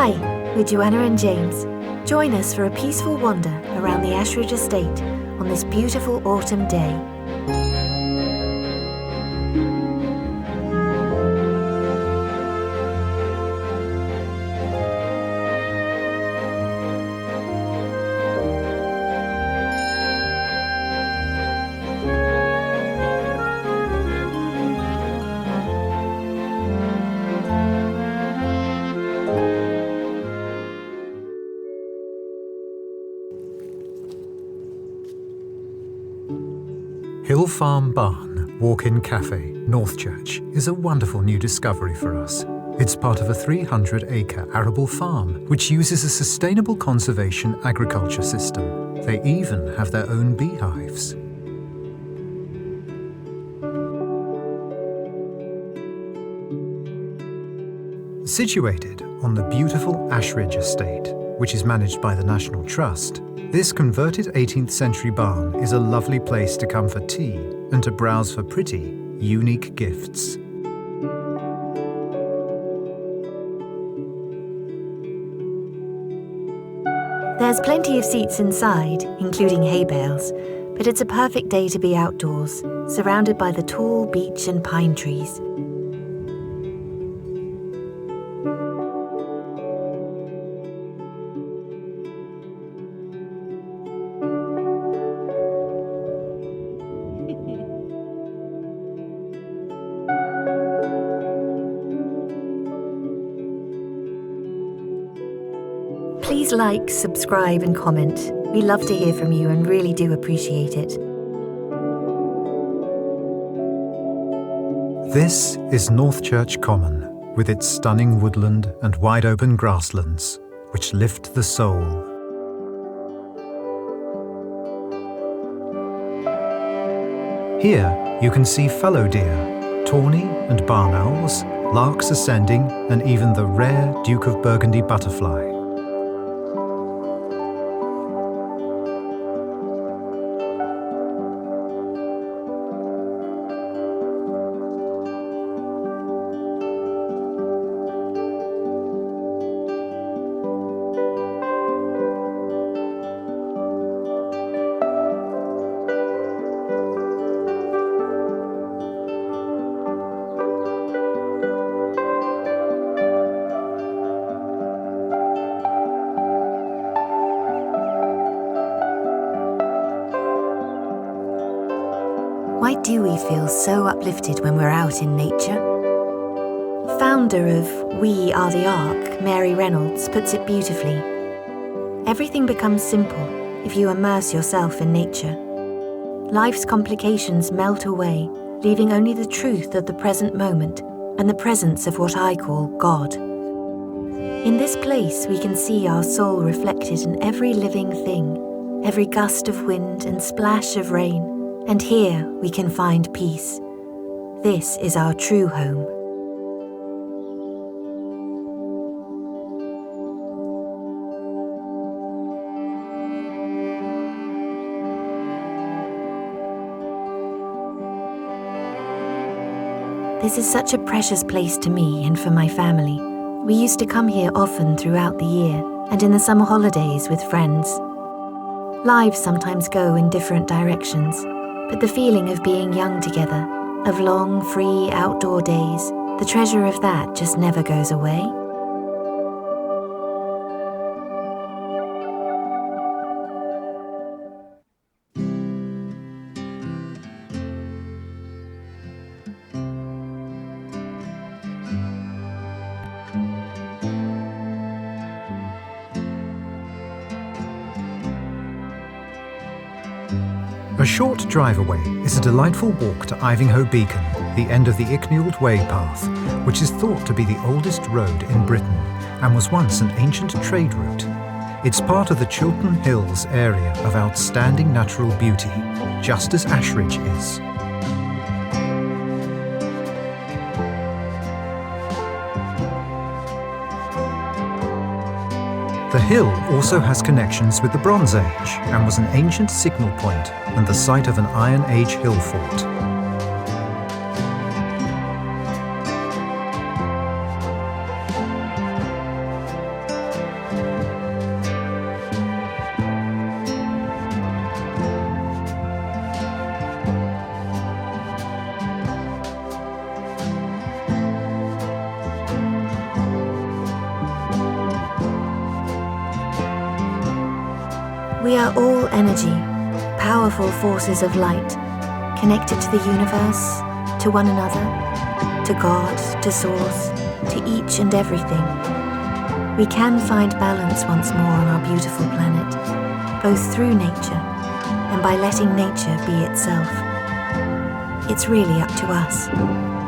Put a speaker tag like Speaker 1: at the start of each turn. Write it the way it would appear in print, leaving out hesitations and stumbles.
Speaker 1: Hi, we're Joanna and James. Join us for a peaceful wander around the Ashridge Estate on this beautiful autumn day.
Speaker 2: Hill Farm Barn Walk-in Cafe, Northchurch, is a wonderful new discovery for us. It's part of a 300-acre arable farm which uses a sustainable conservation agriculture system. They even have their own beehives. Situated on the beautiful Ashridge Estate, which is managed by the National Trust, this converted 18th century barn is a lovely place to come for tea and to browse for pretty, unique gifts.
Speaker 1: There's plenty of seats inside, including hay bales, but it's a perfect day to be outdoors, surrounded by the tall beech and pine trees. Please like, subscribe and comment. We love to hear from you and really do appreciate it.
Speaker 2: This is Northchurch Common, with its stunning woodland and wide-open grasslands, which lift the soul. Here you can see fallow deer, tawny and barn owls, larks ascending, and even the rare Duke of Burgundy butterfly.
Speaker 1: Why do we feel so uplifted when we're out in nature? Founder of We Are the Ark, Mary Reynolds, puts it beautifully. Everything becomes simple if you immerse yourself in nature. Life's complications melt away, leaving only the truth of the present moment and the presence of what I call God. In this place we can see our soul reflected in every living thing, every gust of wind and splash of rain. And here we can find peace. This is our true home. This is such a precious place to me and for my family. We used to come here often throughout the year and in the summer holidays with friends. Lives sometimes go in different directions. But the feeling of being young together, of long, free outdoor days, the treasure of that just never goes away.
Speaker 2: A short drive away is a delightful walk to Ivinghoe Beacon, the end of the Icknield Way path, which is thought to be the oldest road in Britain and was once an ancient trade route. It's part of the Chiltern Hills area of outstanding natural beauty, just as Ashridge is. The hill also has connections with the Bronze Age and was an ancient signal point and the site of an Iron Age hill fort.
Speaker 1: We are all energy, powerful forces of light, connected to the universe, to one another, to God, to Source, to each and everything. We can find balance once more on our beautiful planet, both through nature and by letting nature be itself. It's really up to us.